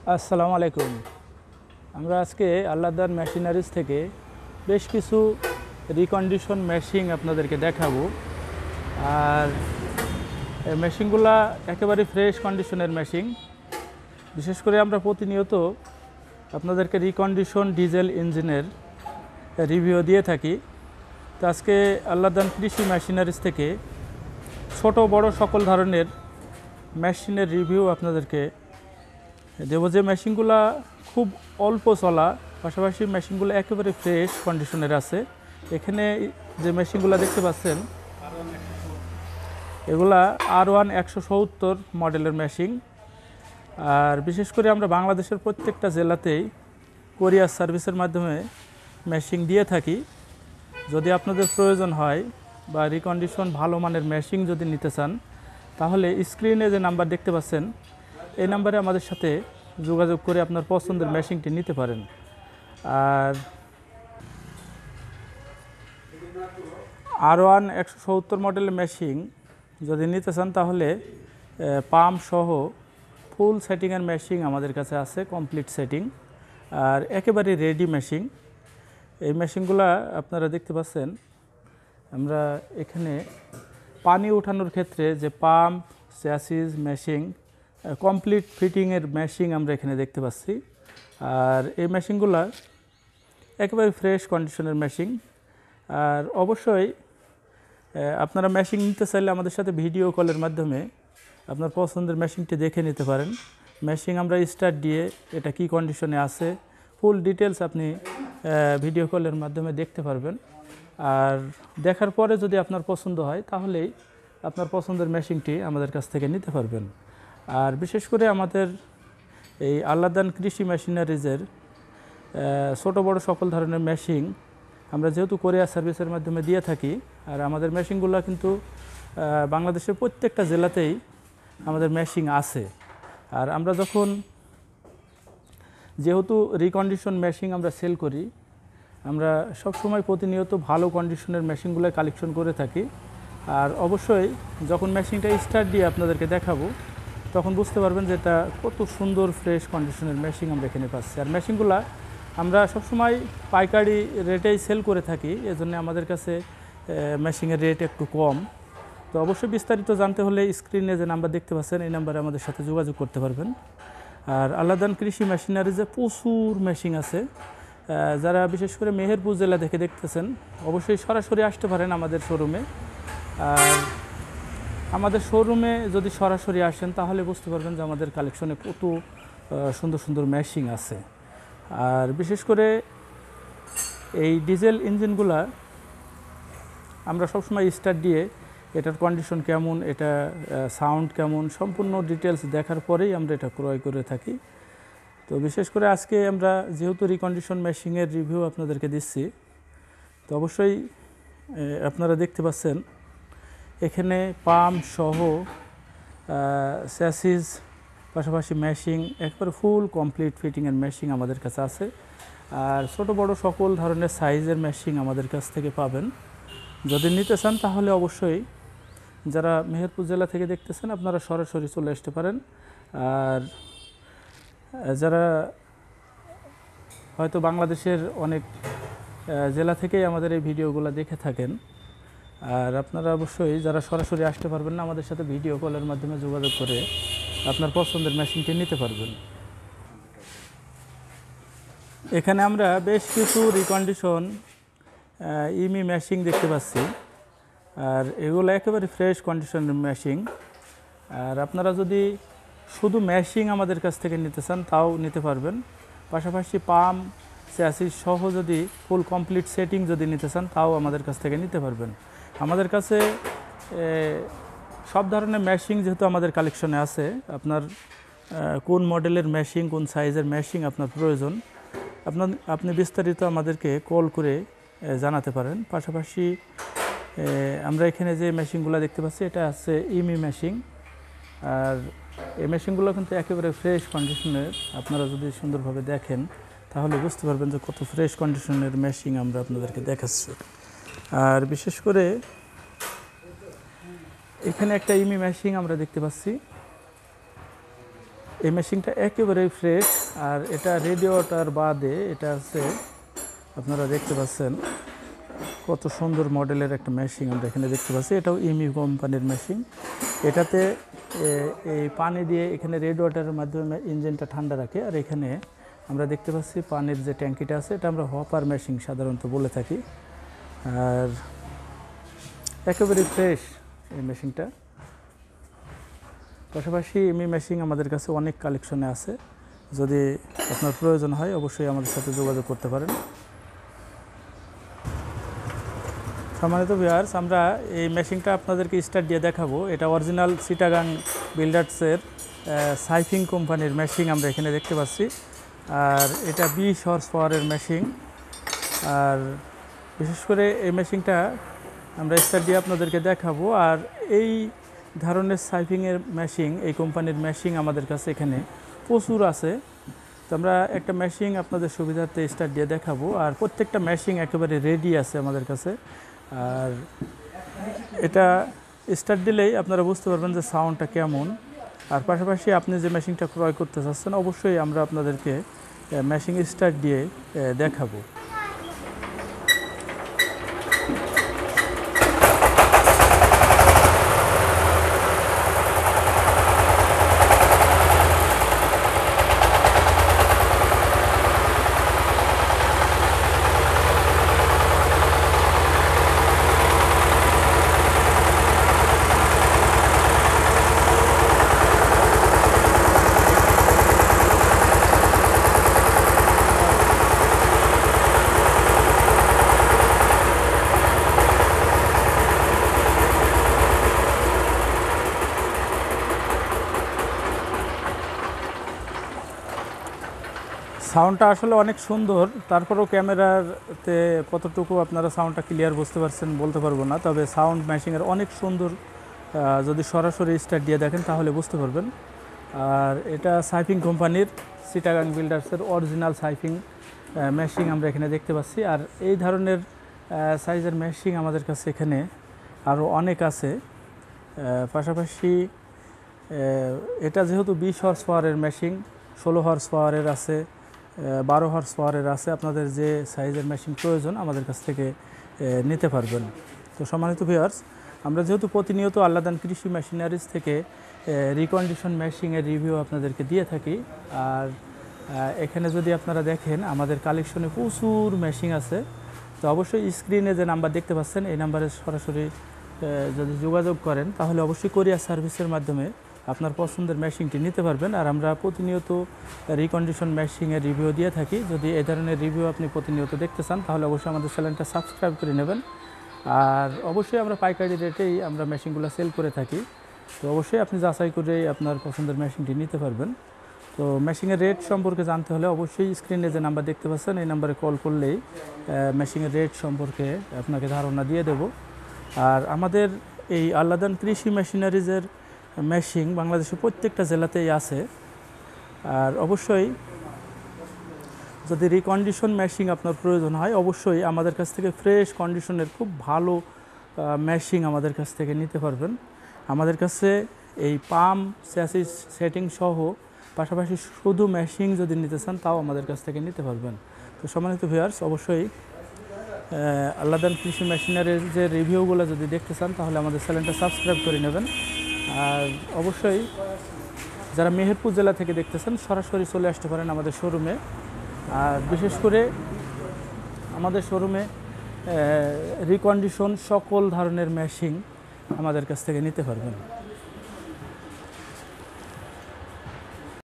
আসসালামু আলাইকুম। আমরা আজকে আল্লাহদার মেশিনারিজ থেকে বেশ কিছু রিকন্ডিশন মেশিন আপনাদেরকে দেখাবো। আর এই মেশিনগুলা একেবারে ফ্রেশ কন্ডিশনের মেশিন। বিশেষ করে আমরা প্রতিনিয়ত আপনাদেরকে রিকন্ডিশন ডিজেল ইঞ্জিনের রিভিউ দিয়ে থাকি। তো আজকে আল্লাহদান কৃষি মেশিনারিজ থেকে ছোট বড় সকল ধরনের মেশিনের রিভিউ আপনাদেরকে দেবো। যে মেশিনগুলো খুব অল্প চলা, পাশাপাশি মেশিনগুলো একেবারে ফ্রেশ কন্ডিশনের আছে। এখানে যে মেশিনগুলো দেখতে পাচ্ছেন এগুলা R1 170 মডেলের মেশিন। আর বিশেষ করে আমরা বাংলাদেশের প্রত্যেকটা জেলাতেই কোরিয়ার সার্ভিসের মাধ্যমে মেশিন দিয়ে থাকি। যদি আপনাদের প্রয়োজন হয় বা রিকন্ডিশন ভালো মানের মেশিন যদি নিতে চান, তাহলে স্ক্রিনে যে নাম্বার দেখতে পাচ্ছেন এই নাম্বারে আমাদের সাথে যোগাযোগ করে আপনার পছন্দের মেশিনটি নিতে পারেন। আর R1 170 মডেলের মেশিন যদি নিতে চান তাহলে পাম্প সহ ফুল সেটিংয়ের মেশিন আমাদের কাছে আছে, কমপ্লিট সেটিং আর একেবারে রেডি মেশিন। এই মেশিনগুলো আপনারা দেখতে পাচ্ছেন। আমরা এখানে পানি ওঠানোর ক্ষেত্রে যে পাম্প, চ্যাসিস, মেশিন, কমপ্লিট ফিটিংয়ের মেশিন আমরা এখানে দেখতে পাচ্ছি। আর এই মেশিনগুলো একেবারে ফ্রেশ কন্ডিশনের মেশিন। আর অবশ্যই আপনারা মেশিন নিতে চাইলে আমাদের সাথে ভিডিও কলের মাধ্যমে আপনার পছন্দের মেশিনটি দেখে নিতে পারেন। মেশিন আমরা স্টার্ট দিয়ে এটা কি কন্ডিশনে আছে ফুল ডিটেলস আপনি ভিডিও কলের মাধ্যমে দেখতে পারবেন। আর দেখার পরে যদি আপনার পছন্দ হয় তাহলেই আপনার পছন্দের মেশিনটি আমাদের কাছ থেকে নিতে পারবেন। আর বিশেষ করে আমাদের এই আল্লাহদান কৃষি মেশিনারিজের ছোট বড় সকল ধরনের মেশিন আমরা যেহেতু কোরিয়ার সার্ভিসের মাধ্যমে দিয়ে থাকি, আর আমাদের মেশিনগুলো কিন্তু বাংলাদেশের প্রত্যেকটা জেলাতেই আমাদের মেশিন আছে। আর আমরা যখন যেহেতু রিকন্ডিশন মেশিন আমরা সেল করি, আমরা সবসময় প্রতিনিয়ত ভালো কন্ডিশনের মেশিনগুলো কালেকশন করে থাকি। আর অবশ্যই যখন মেশিনটা স্টার্ট দিয়ে আপনাদেরকে দেখাবো তখন বুঝতে পারবেন যে এটা কত সুন্দর ফ্রেশ কন্ডিশনের মেশিন আমরা এখানে পাচ্ছি। আর মেশিনগুলো আমরা সবসময় পাইকারি রেটেই সেল করে থাকি, এজন্য আমাদের কাছে মেশিনের রেট একটু কম। তো অবশ্যই বিস্তারিত জানতে হলে স্ক্রিনে যে নাম্বার দেখতে পাচ্ছেন এই নাম্বারে আমাদের সাথে যোগাযোগ করতে পারবেন। আর আল্লাহদান কৃষি মেশিনারিজে প্রচুর মেশিন আছে। যারা বিশেষ করে মেহেরপুর জেলা থেকে দেখতেছেন অবশ্যই সরাসরি আসতে পারেন আমাদের শোরুমে। আর আমাদের শোরুমে যদি সরাসরি আসেন তাহলে বুঝতে পারবেন যে আমাদের কালেকশনে কত সুন্দর সুন্দর মেশিন আছে। আর বিশেষ করে এই ডিজেল ইঞ্জিনগুলা আমরা সবসময় স্টার্ট দিয়ে এটার কন্ডিশন কেমন, এটা সাউন্ড কেমন, সম্পূর্ণ ডিটেলস দেখার পরেই আমরা এটা ক্রয় করে থাকি। তো বিশেষ করে আজকে আমরা যেহেতু রিকন্ডিশন মেশিনের রিভিউ আপনাদেরকে দিচ্ছি, তো অবশ্যই আপনারা দেখতে পাচ্ছেন এখানে পাম্প সহ চ্যাসিস, পাশাপাশি মেশিন একবারে ফুল কমপ্লিট ফিটিংয়ের মেশিন আমাদের কাছে আছে। আর ছোট বড় সকল ধরনের সাইজের মেশিন আমাদের কাছ থেকে পাবেন। যদি নিতে চান তাহলে অবশ্যই যারা মেহেরপুর জেলা থেকে দেখতেছেন আপনারা সরাসরি চলে আসতে পারেন। আর যারা হয়তো বাংলাদেশের অনেক জেলা থেকেই আমাদের এই ভিডিওগুলো দেখে থাকেন, আর আপনারা অবশ্যই যারা সরাসরি আসতে পারবেন না আমাদের সাথে ভিডিও কলের মাধ্যমে যোগাযোগ করে আপনার পছন্দের মেশিনটি নিতে পারবেন। এখানে আমরা বেশ কিছু রিকন্ডিশন ইমি মেশিন দেখতে পাচ্ছি। আর এগুলো একেবারে ফ্রেশ কন্ডিশনের মেশিন। আর আপনারা যদি শুধু মেশিন আমাদের কাছ থেকে নিতে চান তাও নিতে পারবেন। পাশাপাশি পাম্প, চ্যাসিস সহ যদি ফুল কমপ্লিট সেটিং যদি নিতে চান তাও আমাদের কাছ থেকে নিতে পারবেন। আমাদের কাছে সব ধরনের মেশিন যেহেতু আমাদের কালেকশনে আছে, আপনার কোন মডেলের মেশিন, কোন সাইজের মেশিন আপনার প্রয়োজন আপনি বিস্তারিত আমাদেরকে কল করে জানাতে পারেন। পাশাপাশি আমরা এখানে যে মেশিনগুলো দেখতে পাচ্ছি এটা আছে ইমি মেশিন। আর এই মেশিনগুলো কিন্তু একেবারে ফ্রেশ কন্ডিশনের। আপনারা যদি সুন্দরভাবে দেখেন তাহলে বুঝতে পারবেন যে কত ফ্রেশ কন্ডিশনের মেশিন আমরা আপনাদেরকে দেখাচ্ছি। আর বিশেষ করে এখানে একটা ইমি মেশিন আমরা দেখতে পাচ্ছি। এই মেশিনটা একেবারেই ফ্রেশ। আর এটা রেডিওটার বাদে এটা আছে, আপনারা দেখতে পাচ্ছেন কত সুন্দর মডেলের একটা মেশিন আমরা এখানে দেখতে পাচ্ছি। এটাও ইমি কোম্পানির মেশিন। এটাতে এই পানি দিয়ে এখানে রেড ওয়াটারের মাধ্যমে ইঞ্জিনটা ঠান্ডা রাখে। আর এখানে আমরা দেখতে পাচ্ছি পানির যে ট্যাঙ্কিটা আছে, এটা আমরা হপার মেশিন সাধারণত বলে থাকি। আর একেবারে ফ্রেশ এই মেশিনটা। পাশাপাশি ইমি মেশিন আমাদের কাছে অনেক কালেকশনে আছে, যদি আপনার প্রয়োজন হয় অবশ্যই আমাদের সাথে যোগাযোগ করতে পারেন। সম্মানিত ভিউয়ার্স, আমরা এই মেশিনটা আপনাদেরকে স্টার্ট দিয়ে দেখাবো। এটা অরিজিনাল চিটাগাং বিল্ডার্সের সাইফিং কোম্পানির মেশিন আমরা এখানে দেখতে পাচ্ছি। আর এটা 20 হর্স পাওয়ারের মেশিন। আর বিশেষ করে এই মেশিনটা আমরা স্টার্ট দিয়ে আপনাদেরকে দেখাবো। আর এই ধরনের সাইফিংয়ের মেশিন, এই কোম্পানির মেশিন আমাদের কাছে এখানে প্রচুর আছে। তো আমরা একটা মেশিন আপনাদের সুবিধার্থে স্টার্ট দিয়ে দেখাবো। আর প্রত্যেকটা মেশিন একেবারে রেডি আছে আমাদের কাছে। আর এটা স্টার্ট দিলেই আপনারা বুঝতে পারবেন যে সাউন্ডটা কেমন। আর পাশাপাশি আপনি যে মেশিনটা ক্রয় করতে চাচ্ছেন অবশ্যই আমরা আপনাদেরকে মেশিন স্টার্ট দিয়ে দেখাবো। সাউন্ডটা আসলে অনেক সুন্দর, তারপরেও ক্যামেরাতে কতটুকু আপনারা সাউন্ডটা ক্লিয়ার বুঝতে পারছেন বলতে পারবো না। তবে সাউন্ড মেশিনের অনেক সুন্দর, যদি সরাসরি স্টার্ট দিয়ে দেখেন তাহলে বুঝতে পারবেন। আর এটা সাইফিং কোম্পানির চিটাগাং বিল্ডার্সের অরিজিনাল সাইফিং মেশিন আমরা এখানে দেখতে পাচ্ছি। আর এই ধরনের সাইজের মেশিন আমাদের কাছে এখানে আরও অনেক আছে। পাশাপাশি এটা যেহেতু 20 হর্স পাওয়ারের মেশিন, 16 হর্স পাওয়ারের আছে, 12 হর্স পাওয়ারের আছে। আপনাদের যে সাইজের মেশিন প্রয়োজন আমাদের কাছ থেকে নিতে পারবেন। তো সম্মানিত ভিউয়ার্স, আমরা যেহেতু প্রতিনিয়ত আল্লাদান কৃষি মেশিনারিজ থেকে রিকন্ডিশন মেশিনের রিভিউ আপনাদেরকে দিয়ে থাকি। আর এখানে যদি আপনারা দেখেন আমাদের কালেকশনে প্রচুর মেশিন আছে। তো অবশ্যই স্ক্রিনে যে নাম্বার দেখতে পাচ্ছেন এই নাম্বারে সরাসরি যদি যোগাযোগ করেন তাহলে অবশ্যই কোরিয়ার সার্ভিসের মাধ্যমে আপনার পছন্দের মেশিনটি নিতে পারবেন। আর আমরা প্রতিনিয়ত রিকন্ডিশন মেশিনের রিভিউ দিয়ে থাকি। যদি এই ধরনের রিভিউ আপনি প্রতিনিয়ত দেখতে চান তাহলে অবশ্যই আমাদের চ্যানেলটা সাবস্ক্রাইব করে নেবেন। আর অবশ্যই আমরা পাইকারি রেটেই আমরা মেশিনগুলো সেল করে থাকি। তো অবশ্যই আপনি যাচাই করে আপনার পছন্দের মেশিনটি নিতে পারবেন। তো মেশিনের রেট সম্পর্কে জানতে হলে অবশ্যই স্ক্রিনে যে নাম্বার দেখতে পাচ্ছেন এই নাম্বারে কল করলেই মেশিনের রেট সম্পর্কে আপনাকে ধারণা দিয়ে দেব। আর আমাদের এই আল্লাদান কৃষি মেশিনারিজের মেশিন বাংলাদেশের প্রত্যেকটা জেলাতেই আছে। আর অবশ্যই যদি রিকন্ডিশন মেশিন আপনার প্রয়োজন হয় অবশ্যই আমাদের কাছ থেকে ফ্রেশ কন্ডিশনের খুব ভালো মেশিন আমাদের কাছ থেকে নিতে পারবেন। আমাদের কাছে এই পাম্প চ্যাসিস সেটিং সহ পাশাপাশি শুধু মেশিন যদি নিতে চান তাও আমাদের কাছ থেকে নিতে পারবেন। তো সম্মানিত ভিউয়ার্স, অবশ্যই আল্লাদান কৃষি মেশিনারির যে রিভিউগুলো যদি দেখতে চান তাহলে আমাদের চ্যানেলটা সাবস্ক্রাইব করে নেবেন। আর অবশ্যই যারা মেহেরপুর জেলা থেকে দেখতেছেন সরাসরি চলে আসতে পারেন আমাদের শোরুমে। আর বিশেষ করে আমাদের শোরুমে রিকন্ডিশন সকল ধরনের মেশিন আমাদের কাছ থেকে নিতে পারবেন।